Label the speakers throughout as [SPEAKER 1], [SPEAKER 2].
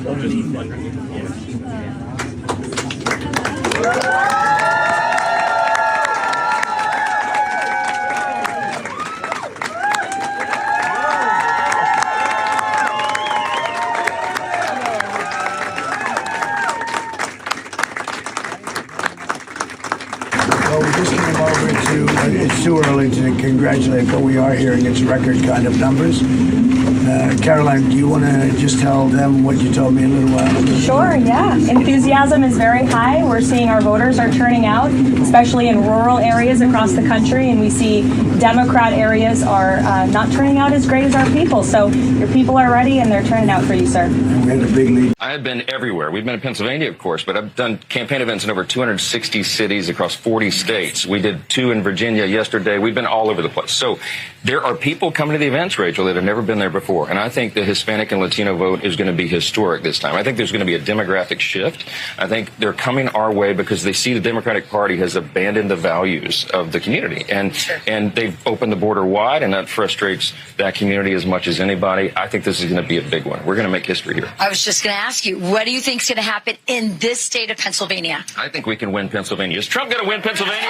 [SPEAKER 1] It's too early to congratulate, but we are hearing it's record kind of numbers. Caroline, do you want to just tell them what you told me a little while ago?
[SPEAKER 2] Sure, yeah. Enthusiasm is very high. We're seeing our voters are turning out, especially in rural areas across the country, and we see Democrat areas are not turning out as great as our people. So your people are ready, and they're turning out for you, sir.
[SPEAKER 1] And we had a big lead.
[SPEAKER 3] I have been everywhere. We've been in Pennsylvania, of course, but I've done campaign events in over 260 cities across 40 states. We did 2 in Virginia yesterday. We've been all over the place. So there are people coming to the events, Rachel, that have never been there before. And I think the Hispanic and Latino vote is going to be historic this time. I think there's going to be a demographic shift. I think they're coming our way because they see the Democratic Party has abandoned the values of the community. And they've opened the border wide, and that frustrates that community as much as anybody. I think this is going to be a big one. We're going to make history here.
[SPEAKER 4] I was just going to ask you, what do you think is going to happen in this state of Pennsylvania?
[SPEAKER 3] I think we can win Pennsylvania. Is Trump going to win Pennsylvania?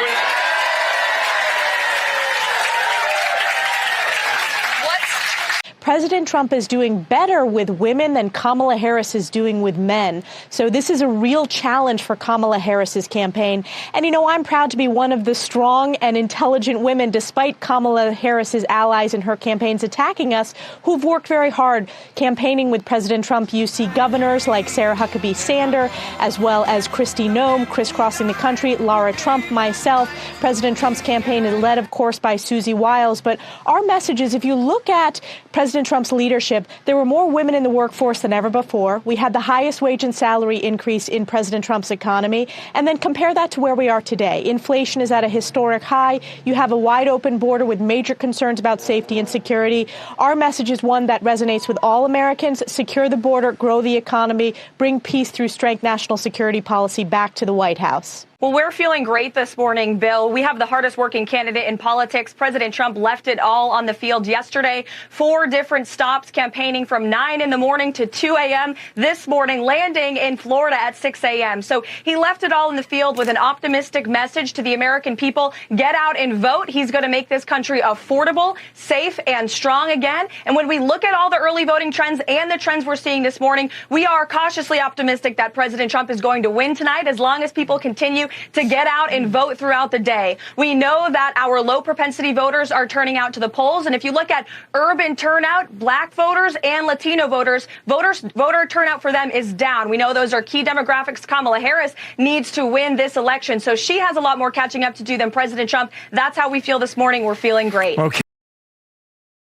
[SPEAKER 5] President Trump is doing better with women than Kamala Harris is doing with men. So this is a real challenge for Kamala Harris's campaign. And, you know, I'm proud to be one of the strong and intelligent women, despite Kamala Harris's allies in her campaigns attacking us, who've worked very hard campaigning with President Trump. You see governors like Sarah Huckabee Sanders, as well as Kristi Noem, crisscrossing the country, Lara Trump, myself. President Trump's campaign is led, of course, by Susie Wiles. But our message is, if you look at President Trump's leadership, there were more women in the workforce than ever before. We had the highest wage and salary increase in President Trump's economy. And then compare that to where we are today. Inflation is at a historic high. You have a wide open border with major concerns about safety and security. Our message is one that resonates with all Americans. Secure the border, grow the economy, bring peace through strength national security policy back to the White House.
[SPEAKER 2] Well, we're feeling great this morning, Bill. We have the hardest working candidate in politics. President Trump left it all on the field yesterday. 4 different stops campaigning from 9 in the morning to 2 a.m. this morning, landing in Florida at 6 a.m. So he left it all in the field with an optimistic message to the American people. Get out and vote. He's going to make this country affordable, safe, and strong again. And when we look at all the early voting trends and the trends we're seeing this morning, we are cautiously optimistic that President Trump is going to win tonight as long as people continue to get out and vote throughout the day. We know that our low propensity voters are turning out to the polls. And if you look at urban turnout, black voters and Latino voters, voter turnout for them is down. We know those are key demographics. Kamala Harris needs to win this election. So she has a lot more catching up to do than President Trump. That's how we feel this morning. We're feeling great.
[SPEAKER 6] Okay.